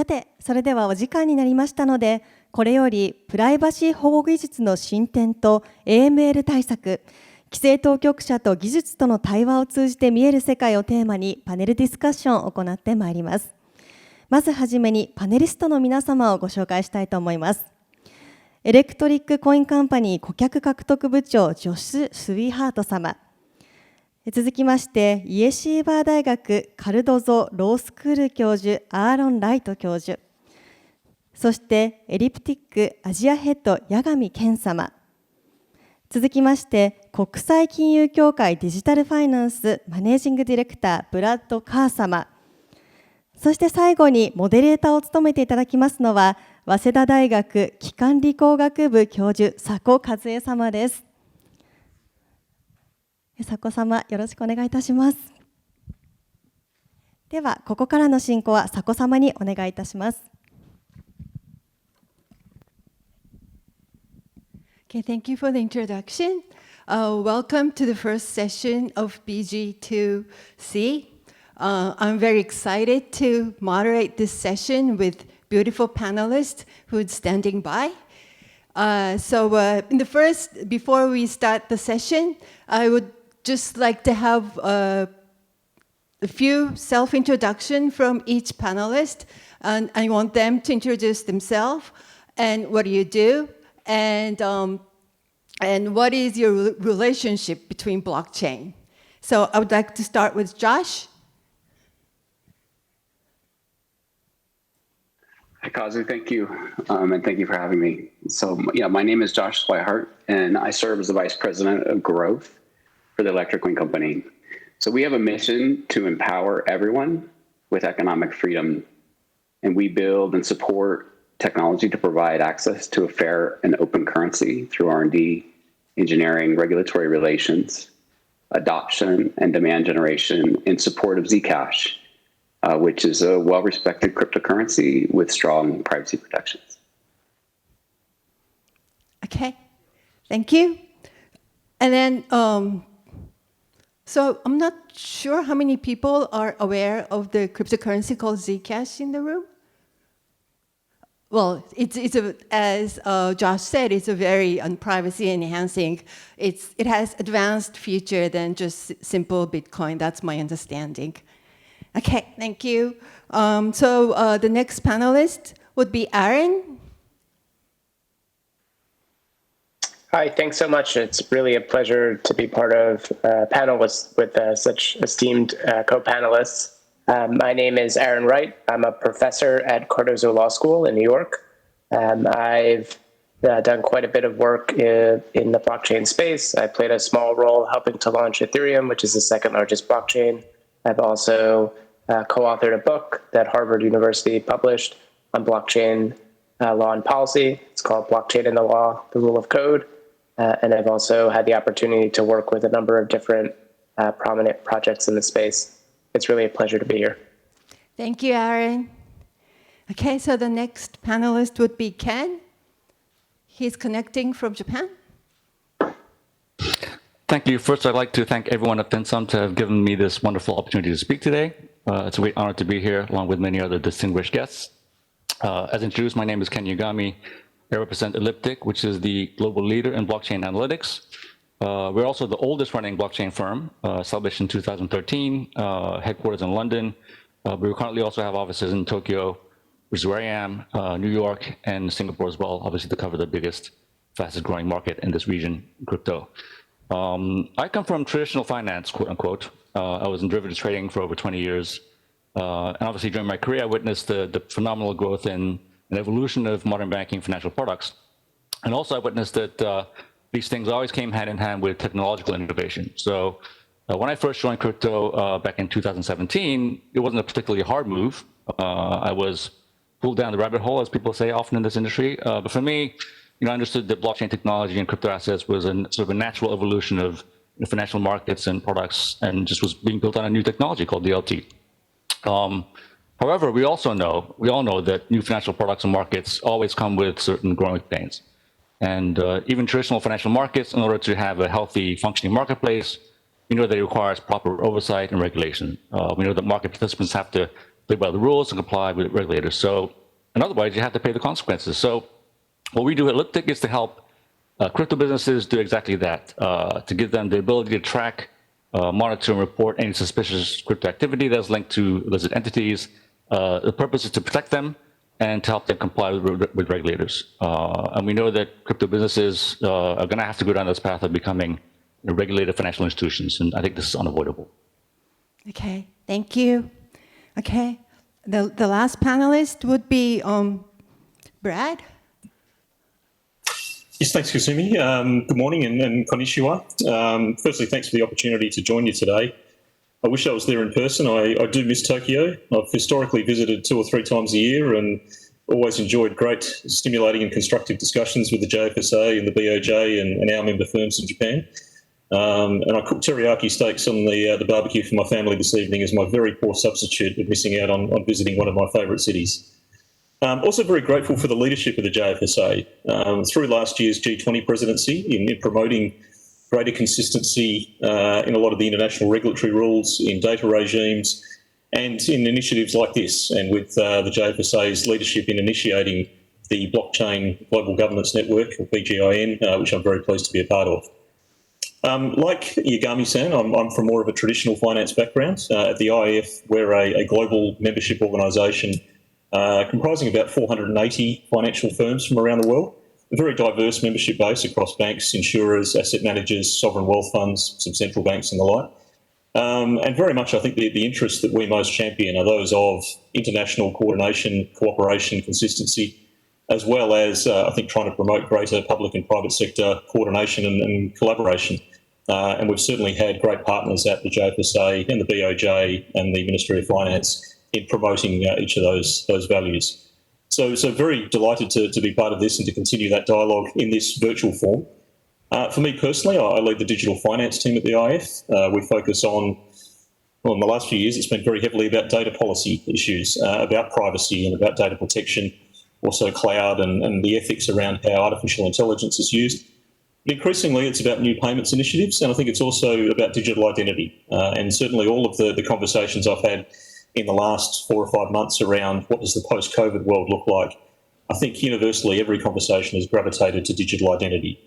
さて、それではお時間になりましたので、これよりプライバシー保護技術の進展と Aml 対策、規制当局者と技術との対話を通じて見える世界をテーマにパネルディスカッションを行ってまいります。まずはじめにパネリストの皆様をご紹介したいと思います。エレクトリックコインカンパニー顧客獲得部長ジョシュ・スウィハート様。続きまして、イエシーバー大学カルドゾロースクール教授アーロン・ライト教授。そしてエリプティックアジアヘッド八神健様。続きまして、国際金融協会デジタルファイナンスマネージングディレクターブラッド・カー様。そして最後にモデレーターを務めていただきますのは、早稲田大学機関理工学部教授佐古和恵様です。佐古様、よろしくお願いいたします。では、ここからの進行は佐古様にお願いいたします。Okay, thank you for the introduction. Welcome to the first session of BG2C. I'm very excited to moderate this session with beautiful panelists who are standing by. Before we start the session, I would just like to have a few self-introduction from each panelist, and I want them to introduce themselves and what do you do, and what is your relationship between blockchain. So I would like to start with Josh. Hi, Kazu. Thank you, and thank you for having me. So, my name is Josh Swihart, and I serve as the Vice President of Growth for the Electric Coin Company. So we have a mission to empower everyone with economic freedom, and we build and support technology to provide access to a fair and open currency through R&D, engineering, regulatory relations, adoption, and demand generation in support of Zcash, which is a well-respected cryptocurrency with strong privacy protections. Okay, thank you. And then, so I'm not sure how many people are aware of the cryptocurrency called Zcash in the room. Well, as Josh said, it's a very privacy enhancing. It has advanced feature than just simple Bitcoin. That's my understanding. Okay, thank you. The next panelist would be Aaron. Hi, thanks so much. It's really a pleasure to be part of a panel with such esteemed co-panelists. My name is Aaron Wright. I'm a professor at Cardozo Law School in New York. I've done quite a bit of work in the blockchain space. I played a small role helping to launch Ethereum, which is the second largest blockchain. I've also co-authored a book that Harvard University published on blockchain law and policy. It's called Blockchain and the Law, the Rule of Code. And I've also had the opportunity to work with a number of different prominent projects in the space. It's really a pleasure to be here. Thank you, Aaron. Okay, so the next panelist would be Ken. He's connecting from Japan. Thank you. First, I'd like to thank everyone at FinSum to have given me this wonderful opportunity to speak today. It's a great honor to be here, along with many other distinguished guests. As introduced, my name is Ken Yagami. I represent Elliptic, which is the global leader in blockchain analytics. We're also the oldest running blockchain firm, established in 2013, headquarters in London. We currently also have offices in Tokyo, which is where I am, New York, and Singapore as well, obviously to cover the biggest, fastest growing market in this region, crypto. I come from traditional finance, quote unquote. I was in derivatives trading for over 20 years. And obviously during my career, I witnessed the phenomenal growth and evolution of modern banking financial products. And also I witnessed that these things always came hand in hand with technological innovation. So when I first joined crypto back in 2017, it wasn't a particularly hard move. I was pulled down the rabbit hole, as people say often in this industry. But for me, I understood that blockchain technology and crypto assets was sort of a natural evolution of financial markets and products, and just was being built on a new technology called DLT. However, we all know that new financial products and markets always come with certain growing pains. And even traditional financial markets, in order to have a healthy functioning marketplace, we know that it requires proper oversight and regulation. We know that market participants have to play by the rules and comply with regulators. So and otherwise you have to pay the consequences. So what we do at Elliptic is to help crypto businesses do exactly that, to give them the ability to track, monitor, and report any suspicious crypto activity that's linked to illicit entities. The purpose is to protect them and to help them comply with regulators. And we know that crypto businesses are going to have to go down this path of becoming regulated financial institutions, and I think this is unavoidable. Okay, thank you. Okay, the last panelist would be Brad. Yes, thanks, Kasumi. Good morning and konnichiwa. Firstly, thanks for the opportunity to join you today. I wish I was there in person. I do miss Tokyo. I've historically visited 2 or 3 times a year and always enjoyed great, stimulating and constructive discussions with the JFSA and the BOJ and our member firms in Japan. And I cooked teriyaki steaks on the barbecue for my family this evening as my very poor substitute of missing out on visiting one of my favourite cities. Also very grateful for the leadership of the JFSA through last year's G20 presidency in promoting greater consistency in a lot of the international regulatory rules, in data regimes, and in initiatives like this, and with the JFSA's leadership in initiating the Blockchain Global Governance Network, or BGIN, which I'm very pleased to be a part of. Like Yagami-san, I'm from more of a traditional finance background. At the IIF, we're a global membership organisation comprising about 480 financial firms from around the world, a very diverse membership base across banks, insurers, asset managers, sovereign wealth funds, some central banks and the like. And very much, I think, the interests that we most champion are those of international coordination, cooperation, consistency, as well as, I think, trying to promote greater public and private sector coordination and collaboration. And we've certainly had great partners at the JFSA and the BOJ and the Ministry of Finance in promoting each of those values. So very delighted to be part of this and to continue that dialogue in this virtual form. For me personally, I lead the digital finance team at the IF. We focus on, well, in the last few years, it's been very heavily about data policy issues, about privacy and about data protection, also cloud and the ethics around how artificial intelligence is used. But increasingly, it's about new payments initiatives, and I think it's also about digital identity. And certainly all of the conversations I've had in the last 4 or 5 months around what does the post-COVID world look like, I think universally every conversation has gravitated to digital identity.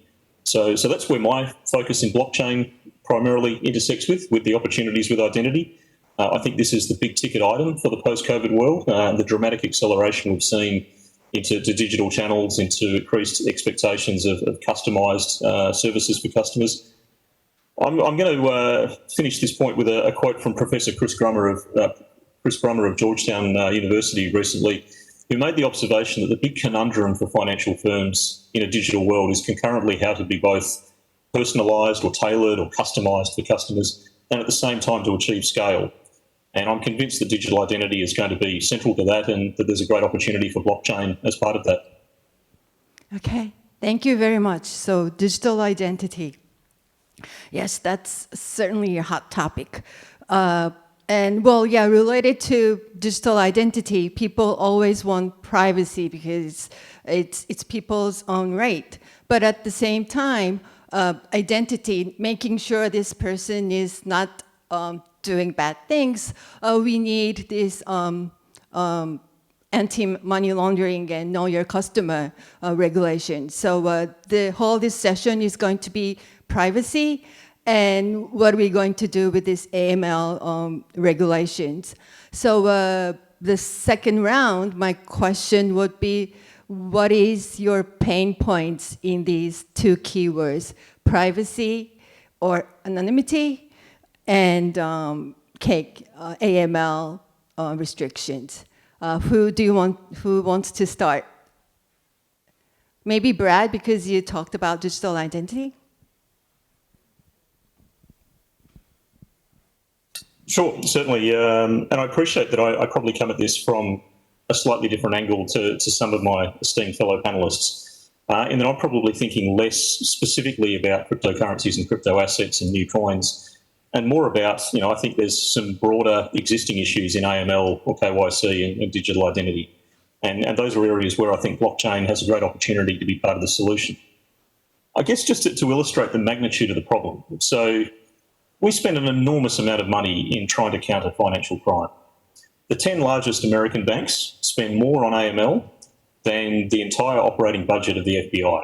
So that's where my focus in blockchain primarily intersects with the opportunities with identity. I think this is the big ticket item for the post-COVID world, the dramatic acceleration we've seen into digital channels, into increased expectations of customised services for customers. I'm going to finish this point with a quote from Professor Chris Grummer of Georgetown University recently, who made the observation that the big conundrum for financial firms in a digital world is concurrently how to be both personalised or tailored or customised for customers and at the same time to achieve scale. And I'm convinced that digital identity is going to be central to that and that there's a great opportunity for blockchain as part of that. Okay, thank you very much. So digital identity. Yes, that's certainly a hot topic. And well, yeah, related to digital identity, people always want privacy because it's people's own right. But at the same time, identity, making sure this person is not doing bad things, we need this anti-money laundering and know your customer regulation. So this session is going to be privacy and what are we going to do with this AML regulations. So the second round, my question would be, what is your pain points in these 2 keywords, privacy or anonymity, and AML restrictions? Who wants to start? Maybe Brad, because you talked about digital identity. Sure, certainly. And I appreciate that I probably come at this from a slightly different angle to some of my esteemed fellow panelists, in that I'm probably thinking less specifically about cryptocurrencies and crypto assets and new coins, and more about, I think there's some broader existing issues in AML or KYC and digital identity. And those are areas where I think blockchain has a great opportunity to be part of the solution. I guess just to illustrate the magnitude of the problem. So we spend an enormous amount of money in trying to counter financial crime. The 10 largest American banks spend more on AML than the entire operating budget of the FBI.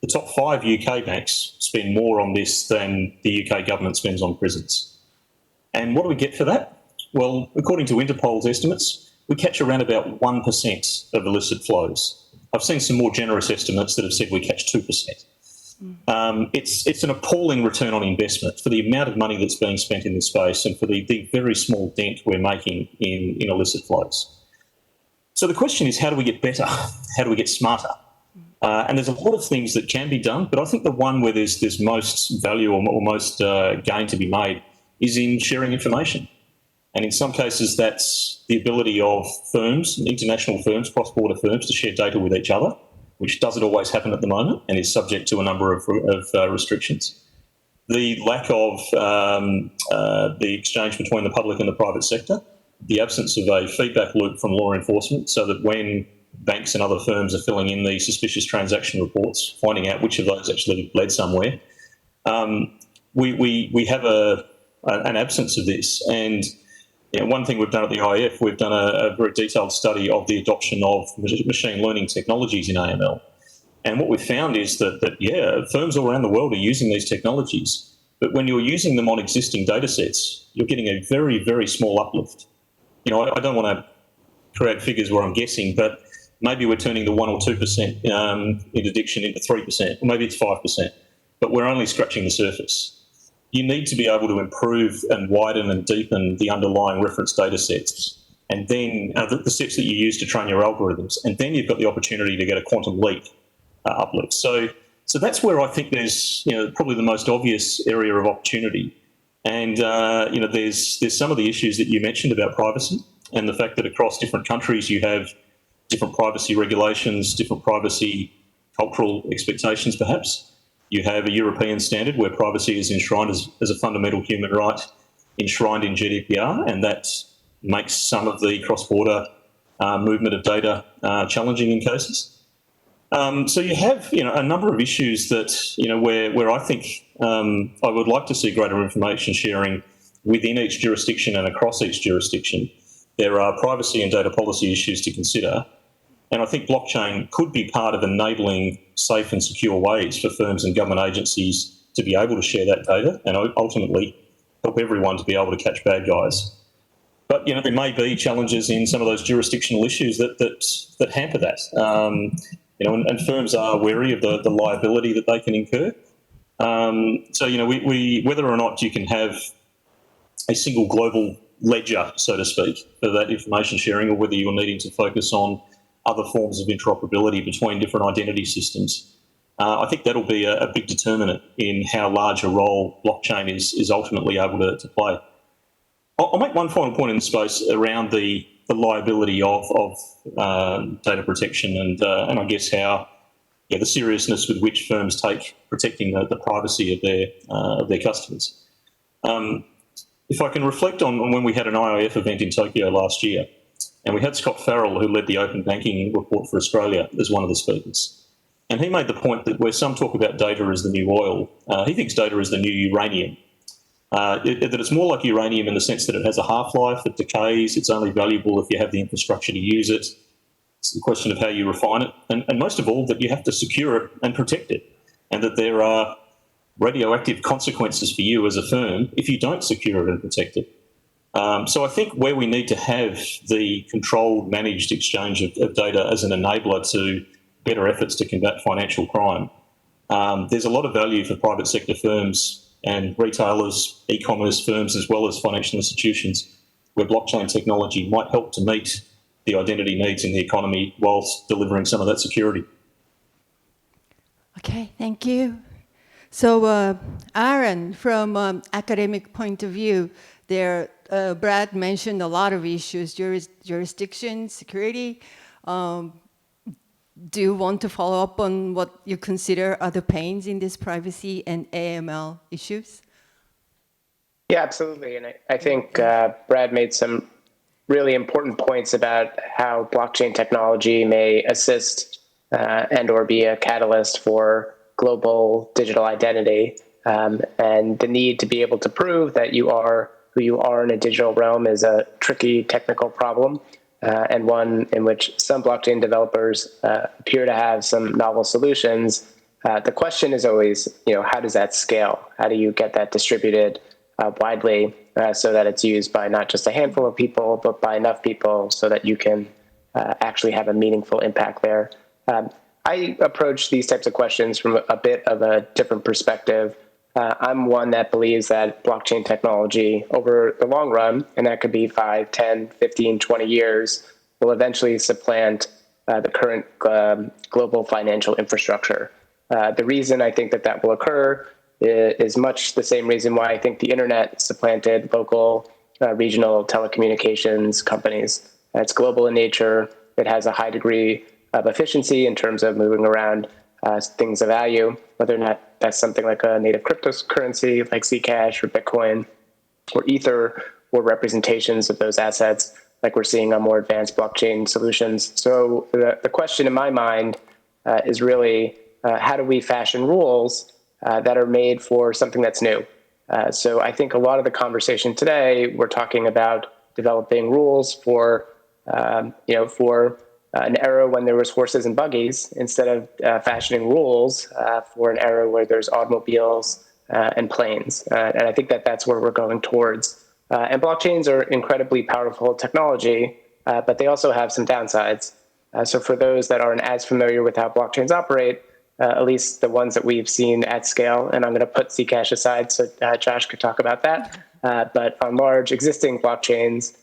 The top 5 UK banks spend more on this than the UK government spends on prisons. And what do we get for that? Well, according to Interpol's estimates, we catch around about 1% of illicit flows. I've seen some more generous estimates that have said we catch 2%. It's an appalling return on investment for the amount of money that's being spent in this space and for the very small dent we're making in illicit flows. So the question is, how do we get better? How do we get smarter? And there's a lot of things that can be done, but I think the one where there's most value or most gain to be made is in sharing information. And in some cases, that's the ability of firms, international firms, cross-border firms, to share data with each other, which doesn't always happen at the moment and is subject to a number of restrictions. The lack of the exchange between the public and the private sector, the absence of a feedback loop from law enforcement so that when banks and other firms are filling in the suspicious transaction reports, finding out which of those actually led somewhere, we have an absence of this. And one thing we've done at the IF, we've done a very detailed study of the adoption of machine learning technologies in AML. And what we've found is that firms all around the world are using these technologies, but when you're using them on existing data sets, you're getting a very, very small uplift. I don't want to create figures where I'm guessing, but maybe we're turning the 1 or 2% interdiction into 3%, or maybe it's 5%, but we're only scratching the surface. You need to be able to improve and widen and deepen the underlying reference data sets, and then the sets that you use to train your algorithms, and then you've got the opportunity to get a quantum leap uplift. So that's where I think there's probably the most obvious area of opportunity. And there's some of the issues that you mentioned about privacy and the fact that across different countries you have different privacy regulations, different privacy cultural expectations perhaps. You have a European standard where privacy is enshrined as a fundamental human right enshrined in GDPR, and that makes some of the cross-border movement of data challenging in cases. So you have a number of issues that where I think I would like to see greater information sharing within each jurisdiction and across each jurisdiction. There are privacy and data policy issues to consider, and I think blockchain could be part of enabling safe and secure ways for firms and government agencies to be able to share that data and ultimately help everyone to be able to catch bad guys. But there may be challenges in some of those jurisdictional issues that hamper that. And firms are wary of the liability that they can incur. So we whether or not you can have a single global ledger, so to speak, for that information sharing, or whether you're needing to focus on other forms of interoperability between different identity systems, I think that'll be a big determinant in how large a role blockchain is ultimately able to play. I'll make one final point in the space around the liability of data protection and I guess how the seriousness with which firms take protecting the privacy of their customers. If I can reflect on when we had an IIF event in Tokyo last year, and we had Scott Farrell, who led the Open Banking Report for Australia, as one of the speakers. And he made the point that where some talk about data as the new oil, he thinks data is the new uranium. That it's more like uranium in the sense that it has a half-life, it decays, it's only valuable if you have the infrastructure to use it. It's the question of how you refine it, and most of all, that you have to secure it and protect it, and that there are radioactive consequences for you as a firm if you don't secure it and protect it. So I think where we need to have the controlled, managed exchange of data as an enabler to better efforts to combat financial crime, there's a lot of value for private sector firms and retailers, e-commerce firms, as well as financial institutions, where blockchain technology might help to meet the identity needs in the economy whilst delivering some of that security. Okay, thank you. So, Aaron, from academic point of view, Brad mentioned a lot of issues, jurisdiction, security. Do you want to follow up on what you consider are the pains in this privacy and AML issues? Yeah, absolutely. And I think Brad made some really important points about how blockchain technology may assist and or be a catalyst for global digital identity, and the need to be able to prove that you are who you are in a digital realm is a tricky technical problem. and one in which some blockchain developers appear to have some novel solutions. The question is always, how does that scale? How do you get that distributed widely so that it's used by not just a handful of people, but by enough people so that you can actually have a meaningful impact there? I approach these types of questions from a bit of a different perspective. I'm one that believes that blockchain technology over the long run, and that could be 5, 10, 15, 20 years, will eventually supplant the current global financial infrastructure. The reason I think that will occur is much the same reason why I think the internet supplanted local, regional telecommunications companies. It's global in nature. It has a high degree of efficiency in terms of moving around things of value, whether or not that's something like a native cryptocurrency like Zcash or Bitcoin or Ether, or representations of those assets like we're seeing on more advanced blockchain solutions. So the question in my mind is really, how do we fashion rules that are made for something that's new? So I think a lot of the conversation today, we're talking about developing rules for, for an era when there was horses and buggies, instead of fashioning rules for an era where there's automobiles and planes. And I think that's where we're going towards. And blockchains are incredibly powerful technology, but they also have some downsides. So for those that aren't as familiar with how blockchains operate, at least the ones that we've seen at scale, and I'm going to put Zcash aside so Josh could talk about that. But on large existing blockchains,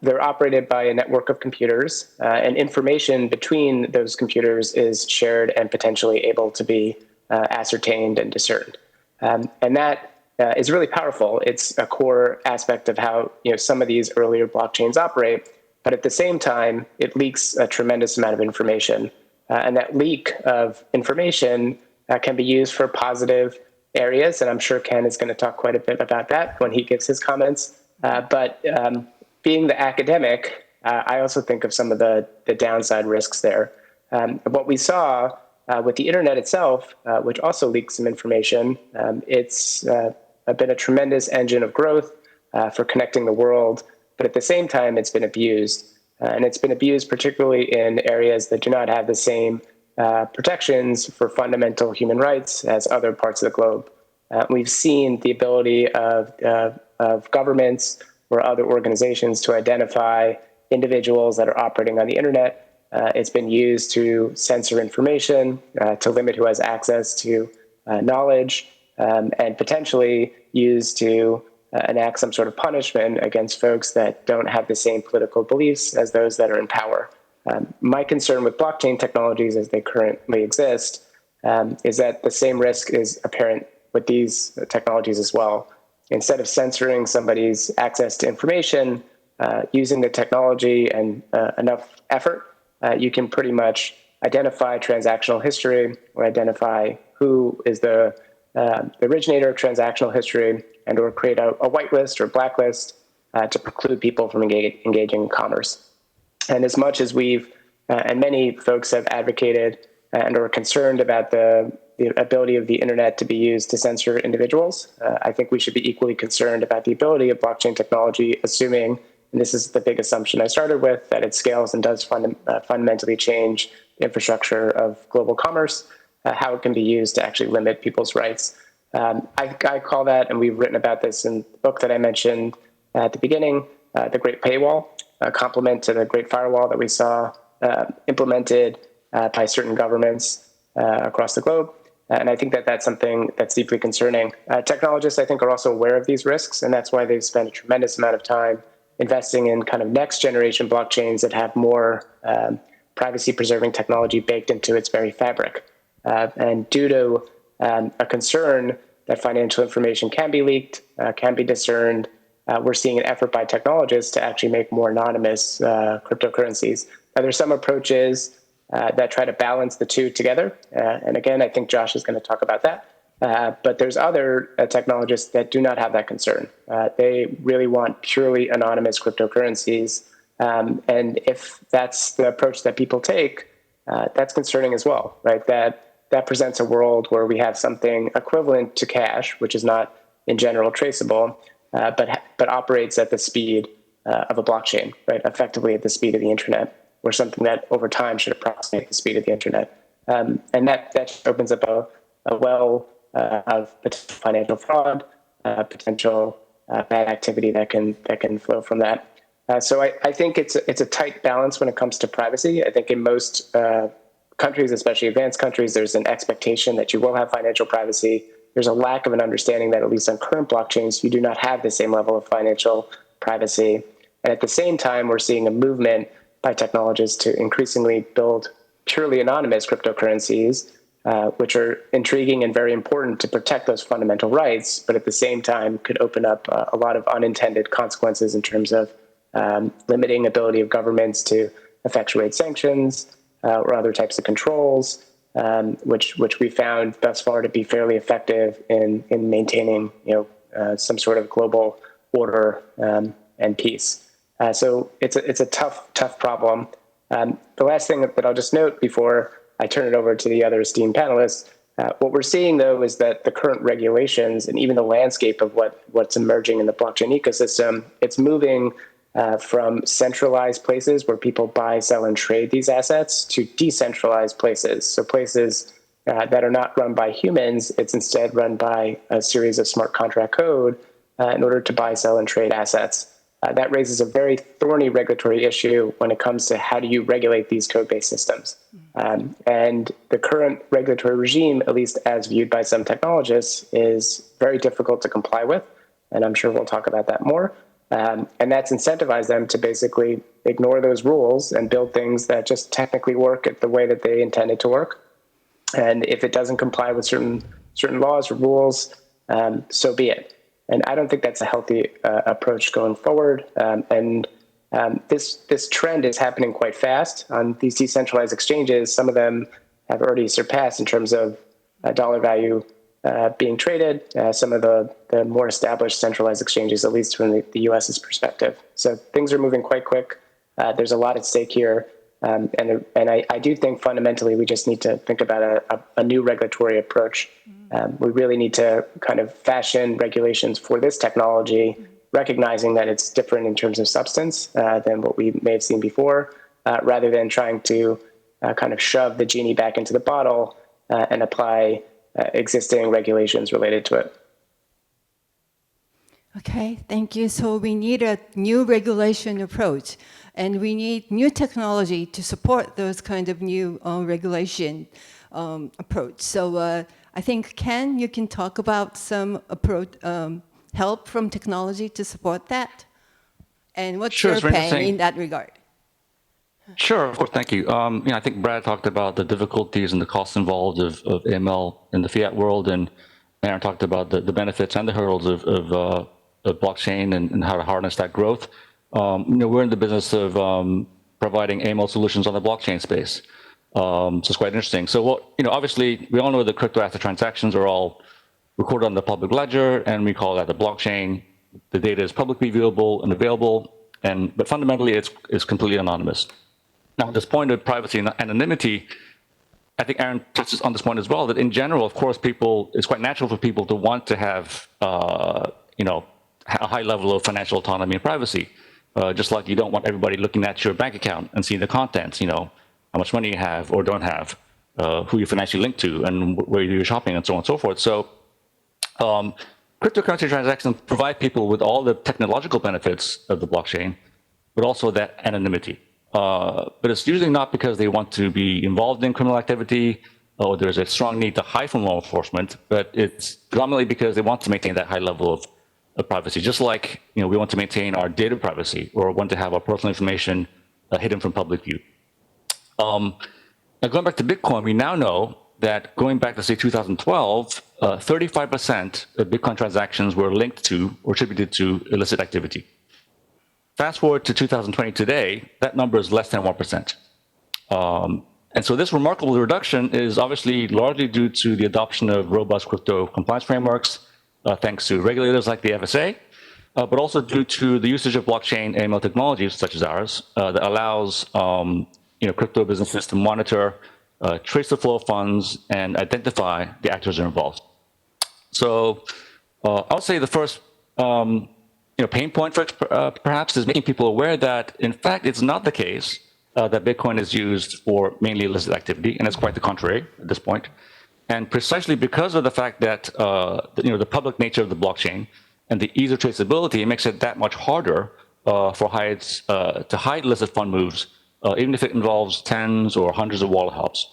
they're operated by a network of computers, and information between those computers is shared and potentially able to be ascertained and discerned. And that is really powerful. It's a core aspect of how some of these earlier blockchains operate, but at the same time, it leaks a tremendous amount of information. And that leak of information can be used for positive areas, and I'm sure Ken is going to talk quite a bit about that when he gives his comments. But being the academic, I also think of some of the downside risks there. What we saw with the internet itself, which also leaks some information, it's been a tremendous engine of growth for connecting the world, but at the same time, it's been abused. And it's been abused particularly in areas that do not have the same protections for fundamental human rights as other parts of the globe. We've seen the ability of governments or other organizations to identify individuals that are operating on the internet. It's been used to censor information, to limit who has access to knowledge, and potentially used to enact some sort of punishment against folks that don't have the same political beliefs as those that are in power. My concern with blockchain technologies as they currently exist is that the same risk is apparent with these technologies as well. Instead of censoring somebody's access to information, using the technology and enough effort, you can pretty much identify transactional history or identify who is the originator of transactional history, and or create a whitelist or blacklist to preclude people from engaging in commerce. And as much as we've, and many folks have advocated and are concerned about the ability of the internet to be used to censor individuals, I think we should be equally concerned about the ability of blockchain technology, assuming, and this is the big assumption I started with, that it scales and does fundamentally change the infrastructure of global commerce, how it can be used to actually limit people's rights. I call that, and we've written about this in the book that I mentioned at the beginning, the Great Paywall, a complement to the Great Firewall that we saw implemented by certain governments across the globe. And I think that's something that's deeply concerning. Technologists, I think, are also aware of these risks, and that's why they've spent a tremendous amount of time investing in kind of next generation blockchains that have more privacy-preserving technology baked into its very fabric. And due to a concern that financial information can be leaked, can be discerned, we're seeing an effort by technologists to actually make more anonymous cryptocurrencies. Now, there's some approaches that try to balance the two together. And again, I think Josh is going to talk about that. But there's other technologists that do not have that concern. They really want purely anonymous cryptocurrencies. And if that's the approach that people take, that's concerning as well, right? That presents a world where we have something equivalent to cash, which is not in general traceable, but operates at the speed of a blockchain, right? Effectively at the speed of the internet, or something that over time should approximate the speed of the internet. And that opens up a well of potential financial fraud, potential bad activity that can flow from that. So I think it's a tight balance when it comes to privacy. I think in most countries, especially advanced countries, there's an expectation that you will have financial privacy. There's a lack of an understanding that at least on current blockchains, you do not have the same level of financial privacy. And at the same time, we're seeing a movement by technologists to increasingly build purely anonymous cryptocurrencies, which are intriguing and very important to protect those fundamental rights, but at the same time could open up a lot of unintended consequences in terms of limiting ability of governments to effectuate sanctions or other types of controls, which we found thus far to be fairly effective in maintaining some sort of global order and peace. So it's a tough problem. The last thing that I'll just note before I turn it over to the other esteemed panelists, what we're seeing, though, is that the current regulations and even the landscape of what's emerging in the blockchain ecosystem, it's moving from centralized places where people buy, sell, and trade these assets to decentralized places. So places that are not run by humans, it's instead run by a series of smart contract code in order to buy, sell, and trade assets. That raises a very thorny regulatory issue when it comes to how do you regulate these code-based systems. And the current regulatory regime, at least as viewed by some technologists, is very difficult to comply with. And I'm sure we'll talk about that more. And that's incentivized them to basically ignore those rules and build things that just technically work at the way that they intended to work. And if it doesn't comply with certain laws or rules, so be it. And I don't think that's a healthy approach going forward. This trend is happening quite fast on these decentralized exchanges. Some of them have already surpassed in terms of dollar value being traded, some of the more established centralized exchanges, at least from the US's perspective. So things are moving quite quick. There's a lot at stake here. And I do think fundamentally we just need to think about a new regulatory approach. We really need to kind of fashion regulations for this technology, recognizing that it's different in terms of substance than what we may have seen before, rather than trying to kind of shove the genie back into the bottle and apply existing regulations related to it. Okay, thank you. So we need a new regulation approach, and we need new technology to support those kind of new regulation approach. So I think, Ken, you can talk about some approach, help from technology to support that, and what's your pain in that regard? Sure, of course, thank you. I think Brad talked about the difficulties and the costs involved of AML in the fiat world, and Aaron talked about the benefits and the hurdles of blockchain and how to harness that growth. We're in the business of providing AML solutions on the blockchain space. So it's quite interesting. So, obviously, we all know that crypto asset transactions are all recorded on the public ledger, and we call that the blockchain. The data is publicly viewable and available, but fundamentally, it's completely anonymous. Now, at this point of privacy and anonymity, I think Aaron touches on this point as well, that in general, of course, it's quite natural for people to want to have, a high level of financial autonomy and privacy. Just like you don't want everybody looking at your bank account and seeing the contents, how much money you have or don't have, who you're financially linked to, and where you do your shopping, and so on and so forth. So cryptocurrency transactions provide people with all the technological benefits of the blockchain, but also that anonymity. But it's usually not because they want to be involved in criminal activity or there's a strong need to hide from law enforcement, but it's predominantly because they want to maintain that high level of privacy. Just like we want to maintain our data privacy or want to have our personal information hidden from public view. Now going back to Bitcoin, we now know that going back to say 2012, 35% of Bitcoin transactions were linked to or attributed to illicit activity. Fast forward to 2020 today, that number is less than 1%. And so this remarkable reduction is obviously largely due to the adoption of robust crypto compliance frameworks, thanks to regulators like the FSA, but also due to the usage of blockchain AML technologies such as ours that allows crypto businesses to monitor, trace the flow of funds, and identify the actors that are involved. So I would say the first pain point for perhaps is making people aware that, in fact, it's not the case that Bitcoin is used for mainly illicit activity, and it's quite the contrary at this point. And precisely because of the fact that the public nature of the blockchain and the ease of traceability, it makes it that much harder for hides to hide illicit fund moves, even if it involves tens or hundreds of wallet hops.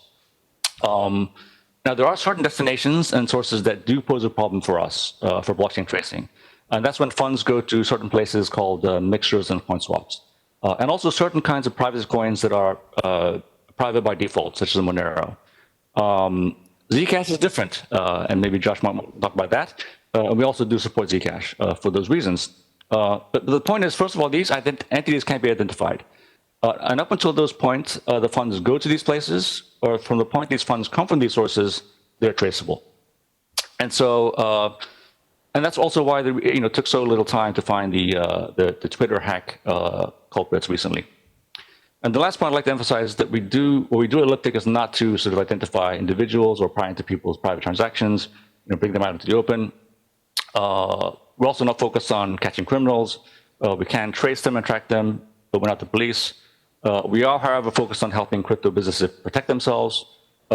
Now, there are certain destinations and sources that do pose a problem for us for blockchain tracing. And that's when funds go to certain places called mixtures and coin swaps. And also certain kinds of private coins that are private by default, such as Monero. Zcash is different, and maybe Josh might talk about that. We also do support Zcash for those reasons. But the point is, first of all, these entities can't be identified. And up until those points, the funds go to these places, or from the point these funds come from these sources, they're traceable. And so, and that's also why it took so little time to find the Twitter hack culprits recently. And the last point I'd like to emphasize is that what we do at Elliptic is not to sort of identify individuals or pry into people's private transactions, bring them out into the open. We're also not focused on catching criminals. We can trace them and track them, but we're not the police. We are, however, focused on helping crypto businesses protect themselves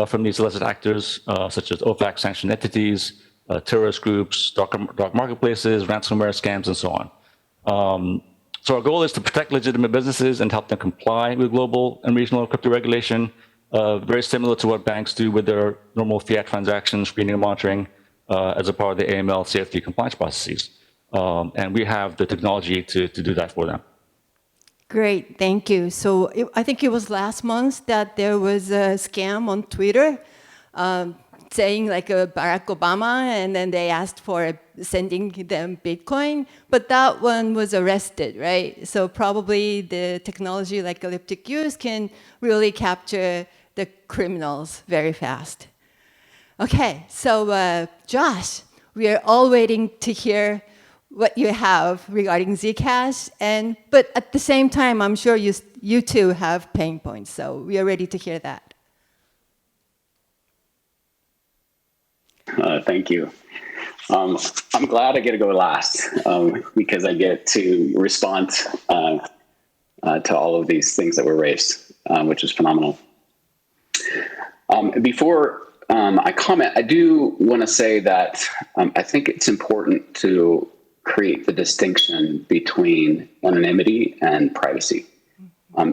from these illicit actors, such as OFAC sanctioned entities, terrorist groups, dark marketplaces, ransomware scams, and so on. So our goal is to protect legitimate businesses and help them comply with global and regional crypto regulation, very similar to what banks do with their normal fiat transaction screening and monitoring as a part of the AML CFT compliance processes. And we have the technology to do that for them. Great, thank you. So I think it was last month that there was a scam on Twitter saying like Barack Obama, and then they asked for sending them Bitcoin, but that one was arrested, right? So probably the technology like Elliptic use can really capture the criminals very fast. Okay, so Josh, we are all waiting to hear what you have regarding Zcash, but at the same time, I'm sure you too have pain points, so we are ready to hear that. Thank you. I'm glad I get to go last because I get to respond to all of these things that were raised, which is phenomenal. Before I comment, I do want to say that I think it's important to create the distinction between anonymity and privacy.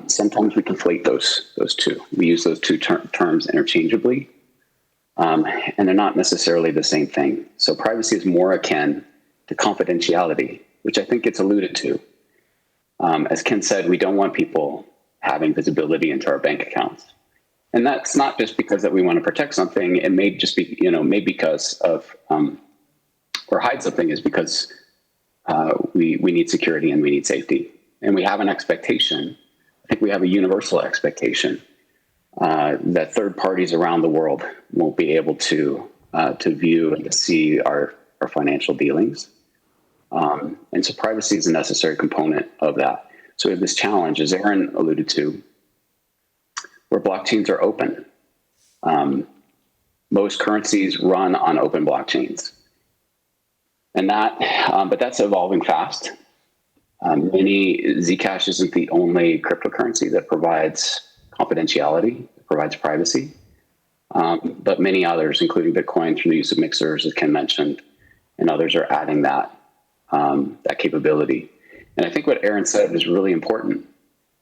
Sometimes we conflate those two. We use those two terms interchangeably, and they're not necessarily the same thing. So privacy is more akin to confidentiality, which I think it's alluded to. As Ken said, we don't want people having visibility into our bank accounts. And that's not just because that we want to protect something. It may just be, maybe because of, or hide something is because we need security and we need safety. And we have an expectation, I think we have a universal expectation that third parties around the world won't be able to view and to see our financial dealings. And so privacy is a necessary component of that. So we have this challenge, as Aaron alluded to, where blockchains are open. Most currencies run on open blockchains. And but that's evolving fast. Zcash isn't the only cryptocurrency that provides confidentiality, provides privacy, but many others, including Bitcoin through the use of mixers, as Ken mentioned, and others are adding that capability. And I think what Aaron said is really important,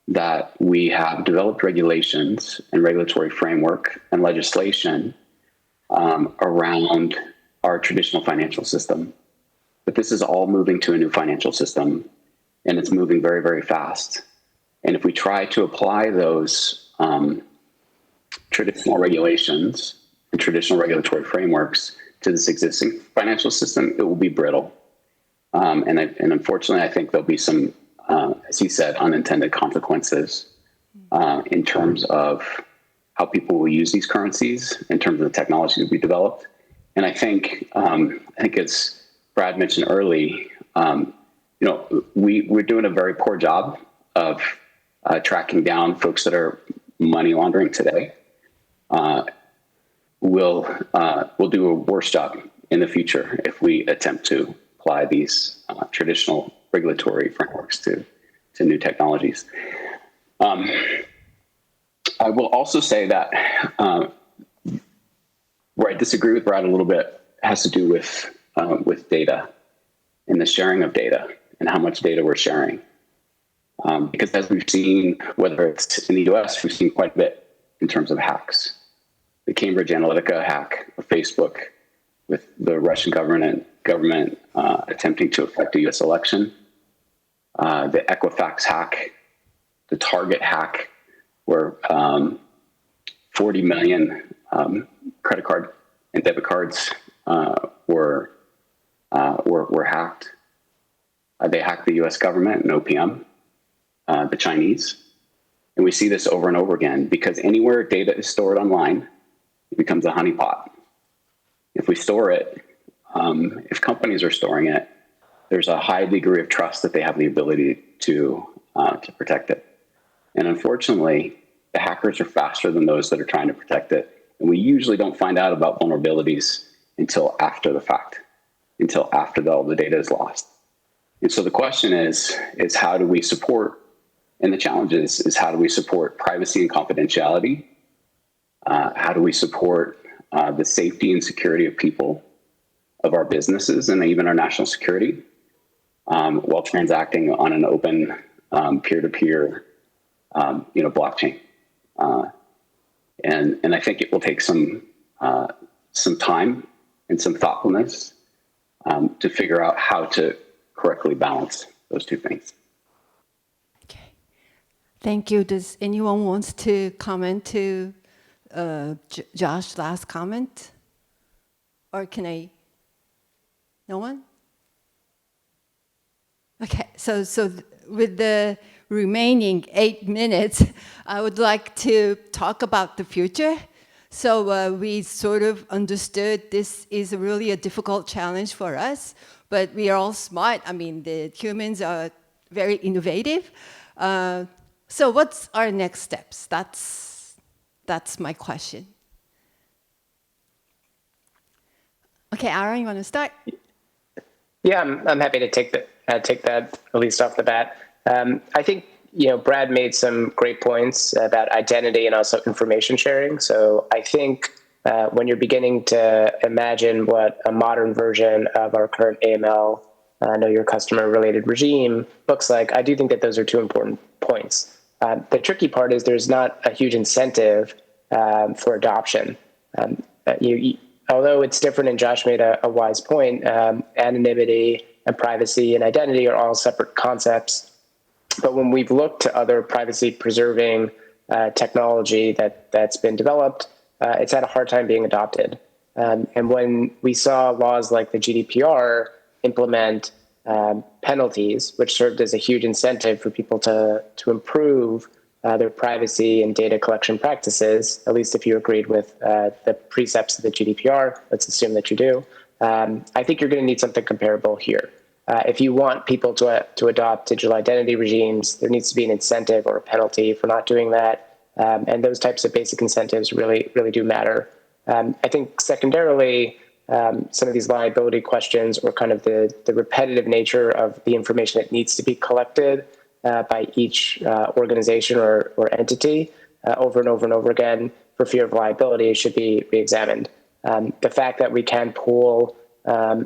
that we have developed regulations and regulatory framework and legislation around our traditional financial system. But this is all moving to a new financial system, and it's moving very, very fast. And if we try to apply those traditional regulations and traditional regulatory frameworks to this existing financial system, it will be brittle. And unfortunately, I think there'll be some, as he said, unintended consequences in terms of how people will use these currencies, in terms of the technology that we developed. And I think as Brad mentioned early, we're doing a very poor job of tracking down folks that are money laundering today. We'll do a worse job in the future if we attempt to apply these traditional regulatory frameworks to new technologies. I will also say that where I disagree with Brad a little bit has to do with data and the sharing of data and how much data we're sharing. Because as we've seen, whether it's in the US, we've seen quite a bit in terms of hacks. The Cambridge Analytica hack of Facebook with the Russian government attempting to affect the US election. The Equifax hack, the Target hack, where 40 million credit card and debit cards were hacked. They hacked the US government and OPM, the Chinese. And we see this over and over again because anywhere data is stored online, it becomes a honeypot. If we store it, if companies are storing it, there's a high degree of trust that they have the ability to protect it. And unfortunately, the hackers are faster than those that are trying to protect it. And we usually don't find out about vulnerabilities until after the fact, until after all the data is lost. And so the question is how do we support, and the challenge is how do we support privacy and confidentiality? How do we support the safety and security of people, of our businesses, and even our national security, while transacting on an open peer-to-peer blockchain. And I think it will take some time and some thoughtfulness to figure out how to correctly balance those two things. Okay, thank you. Does anyone wants to comment to Josh's last comment? Or can I? No one? Okay, so with the remaining 8 minutes, I would like to talk about the future. So we sort of understood this is really a difficult challenge for us, but we are all smart. I mean, the humans are very innovative. So what's our next steps? That's my question. Okay, Aaron, you want to start? Yeah, I'm happy to take that at least off the bat. I think Brad made some great points about identity and also information sharing. So I think when you're beginning to imagine what a modern version of our current AML, know your customer related regime looks like, I do think that those are two important points. The tricky part is there's not a huge incentive for adoption. Although it's different, and Josh made a wise point, anonymity and privacy and identity are all separate concepts. But when we've looked to other privacy-preserving technology that's been developed, it's had a hard time being adopted. And when we saw laws like the GDPR implement penalties, which served as a huge incentive for people to improve their privacy and data collection practices, at least if you agreed with the precepts of the GDPR, let's assume that you do, I think you're going to need something comparable here. If you want people to adopt digital identity regimes, there needs to be an incentive or a penalty for not doing that. And those types of basic incentives really, really do matter. I think secondarily, some of these liability questions or kind of the repetitive nature of the information that needs to be collected by each organization or entity over and over and over again for fear of liability should be re-examined. The fact that we can pool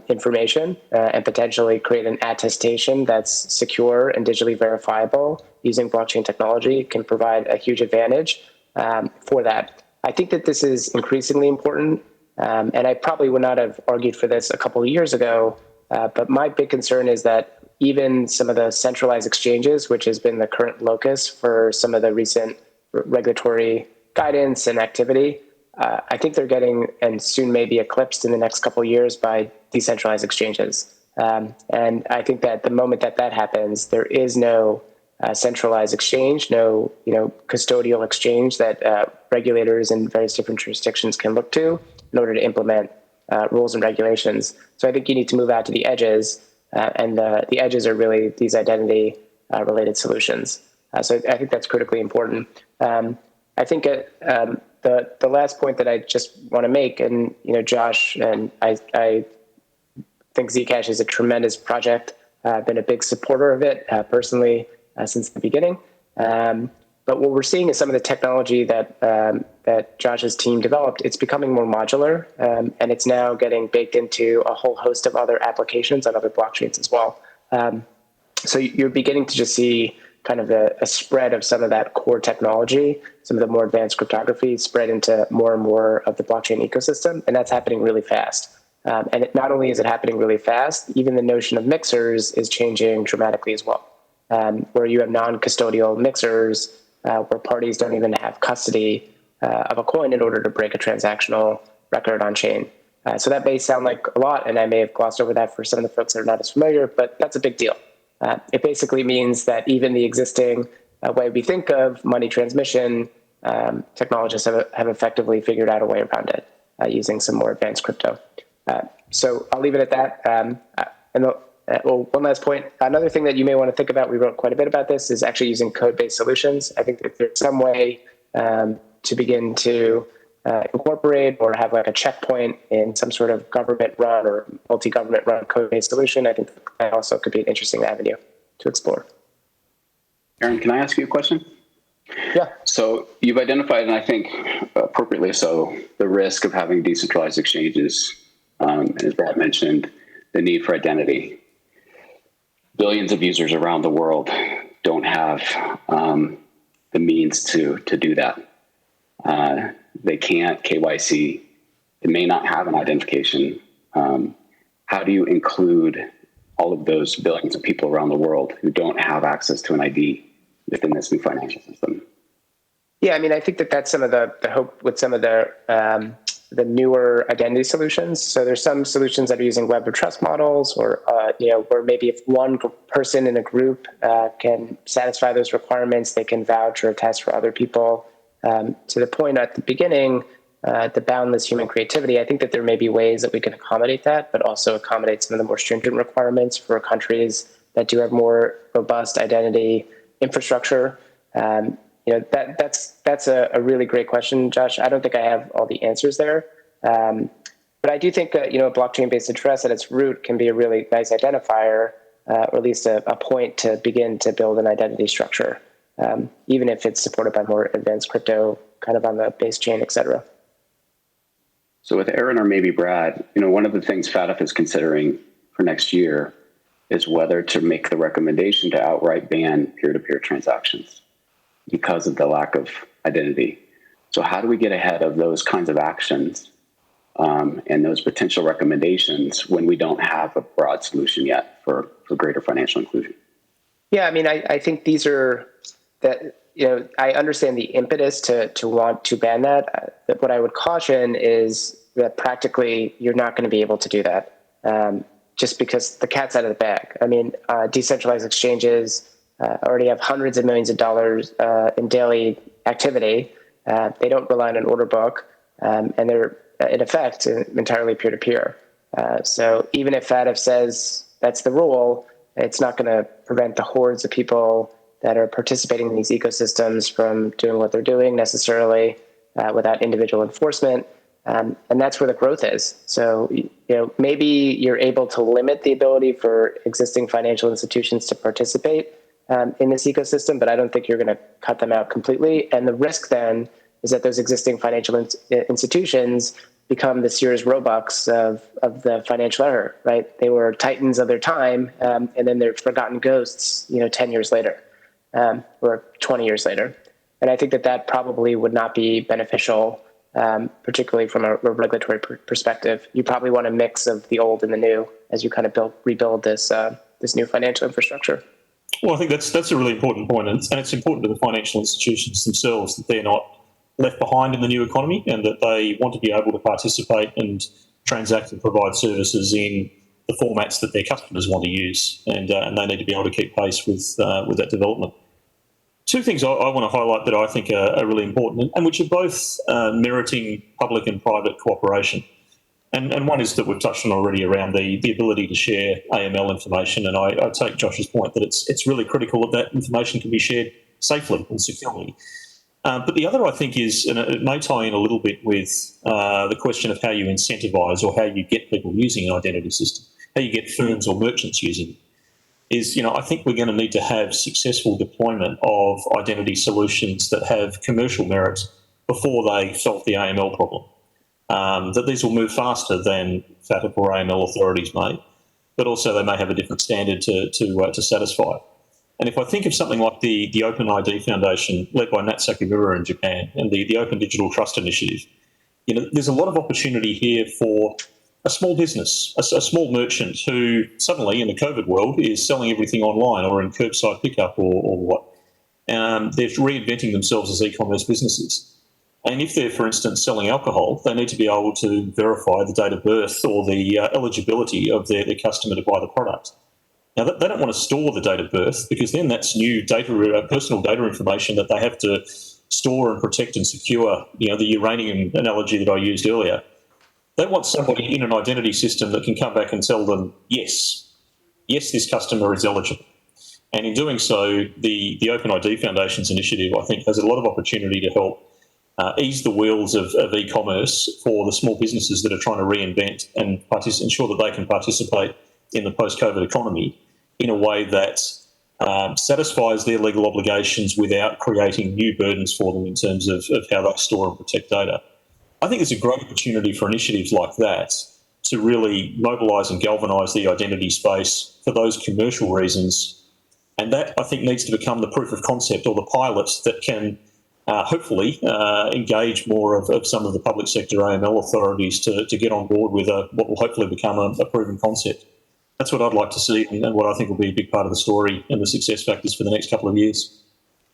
information and potentially create an attestation that's secure and digitally verifiable using blockchain technology can provide a huge advantage for that. I think that this is increasingly important, and I probably would not have argued for this a couple of years ago, but my big concern is that even some of the centralized exchanges, which has been the current locus for some of the recent regulatory guidance and activity, I think they're getting and soon may be eclipsed in the next couple of years by decentralized exchanges. And I think that the moment that happens, there is no centralized exchange, no custodial exchange that regulators in various different jurisdictions can look to in order to implement rules and regulations. So I think you need to move out to the edges, and the edges are really these identity related solutions. So I think that's critically important. I think the last point that I just want to make, and Josh and I think Zcash is a tremendous project. been a big supporter of it personally since the beginning. But what we're seeing is some of the technology that Josh's team developed, it's becoming more modular, and it's now getting baked into a whole host of other applications on other blockchains as well. So you're beginning to just see kind of a spread of some of that core technology, some of the more advanced cryptography spread into more and more of the blockchain ecosystem, and that's happening really fast. And not only is it happening really fast, even the notion of mixers is changing dramatically as well, where you have non-custodial mixers where parties don't even have custody of a coin in order to break a transactional record on chain. So that may sound like a lot, and I may have glossed over that for some of the folks that are not as familiar, but that's a big deal. It basically means that even the existing way we think of money transmission, technologists have effectively figured out a way around it using some more advanced crypto. So I'll leave it at that. One last point. Another thing that you may want to think about, we wrote quite a bit about this, is actually using code-based solutions. I think that there's some way to begin to incorporate or have like a checkpoint in some sort of government-run or multi-government run code-based solution. I think that also could be an interesting avenue to explore. Aaron, can I ask you a question? Yeah. So you've identified, and I think appropriately so, the risk of having decentralized exchanges, as Brad mentioned, the need for identity. Billions of users around the world don't have the means to do that. They can't KYC. They may not have an identification. How do you include all of those billions of people around the world who don't have access to an ID within this new financial system? Yeah, I mean, I think that that's some of the hope with some of the newer identity solutions. So there's some solutions that are using web of trust models, or where maybe if one person in a group can satisfy those requirements, they can vouch or attest for other people. To the point at the beginning, the boundless human creativity, I think that there may be ways that we can accommodate that, but also accommodate some of the more stringent requirements for countries that do have more robust identity infrastructure. That's a really great question, Josh. I don't think I have all the answers there. But I do think that, blockchain-based address at its root can be a really nice identifier, or at least a point to begin to build an identity structure, even if it's supported by more advanced crypto kind of on the base chain, et cetera. So with Aaron or maybe Brad, one of the things FATF is considering for next year is whether to make the recommendation to outright ban peer-to-peer transactions because of the lack of identity. So how do we get ahead of those kinds of actions and those potential recommendations when we don't have a broad solution yet for greater financial inclusion? Yeah, I mean, I think these are that, I understand the impetus to want to ban that. What I would caution is that practically you're not going to be able to do that just because the cat's out of the bag. I mean, decentralized exchanges already have hundreds of millions of dollars in daily activity. They don't rely on an order book, and they're, in effect, entirely peer-to-peer. So even if FATF says that's the rule, it's not going to prevent the hordes of people that are participating in these ecosystems from doing what they're doing necessarily without individual enforcement. And that's where the growth is. So, maybe you're able to limit the ability for existing financial institutions to participate in this ecosystem, but I don't think you're going to cut them out completely. And the risk then is that those existing financial institutions become the Sears Roebucks of the financial era, right? They were titans of their time, and then they're forgotten ghosts, 10 years later, or 20 years later. And I think that probably would not be beneficial, particularly from a regulatory perspective. You probably want a mix of the old and the new as you kind of rebuild this new financial infrastructure. Well, I think that's a really important point, and it's important to the financial institutions themselves that they're not left behind in the new economy and that they want to be able to participate and transact and provide services in the formats that their customers want to use, and they need to be able to keep pace with that development. Two things I want to highlight that I think are really important and which are both meriting public and private cooperation. And one is that we've touched on already around the ability to share AML information, and I take Josh's point that it's really critical that information can be shared safely and securely. But the other, I think, is, and it may tie in a little bit with the question of how you incentivise or how you get people using an identity system, how you get firms or merchants using it. is, I think we're going to need to have successful deployment of identity solutions that have commercial merit before they solve the AML problem. That these will move faster than FATF or AML authorities may, but also they may have a different standard to satisfy. And if I think of something like the Open ID Foundation led by Nat Sakimura in Japan and the Open Digital Trust Initiative, there's a lot of opportunity here for a small business, a small merchant who suddenly in the COVID world is selling everything online or in curbside pickup or what. They're reinventing themselves as e-commerce businesses. And if they're, for instance, selling alcohol, they need to be able to verify the date of birth or the eligibility of their customer to buy the product. Now, they don't want to store the date of birth because then that's new data, personal data information that they have to store and protect and secure, the uranium analogy that I used earlier. They want somebody in an identity system that can come back and tell them, yes, this customer is eligible. And in doing so, the Open ID Foundation's initiative, I think, has a lot of opportunity to help ease the wheels of e-commerce for the small businesses that are trying to reinvent and ensure that they can participate in the post-COVID economy in a way that satisfies their legal obligations without creating new burdens for them in terms of how they store and protect data. I think there's a great opportunity for initiatives like that to really mobilise and galvanise the identity space for those commercial reasons. And that, I think, needs to become the proof of concept or the pilot that can hopefully engage more of some of the public sector AML authorities to get on board with what will hopefully become a proven concept. That's what I'd like to see and what I think will be a big part of the story and the success factors for the next couple of years.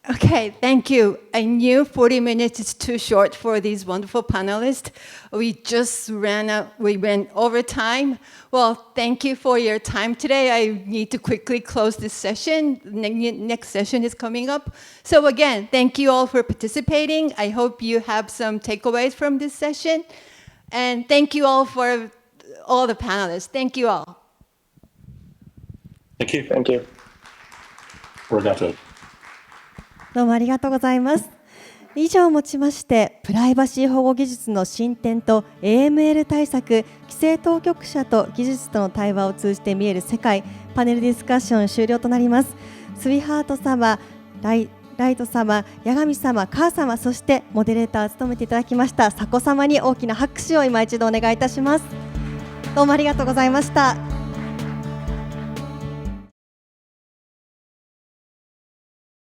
Okay, thank you. I knew 40 minutes is too short for these wonderful panelists. We just we went over time. Well, thank you for your time today. I need to quickly close this session. Next session is coming up. So again, thank you all for participating. I hope you have some takeaways from this session. And thank you all for all the panelists. Thank you all. Thank you. Thank you. Arigato. どうもありがとうございます。以上をもちまして、プライバシー保護技術の進展と AML 対策、規制当局者と技術との対話を通じて見える世界、パネルディスカッション終了となります。スウィハート様、ライト様、八神様、カー様、そしてモデレーターを務めていただきました佐古様に大きな拍手を今一度お願いいたします。どうもありがとうございました。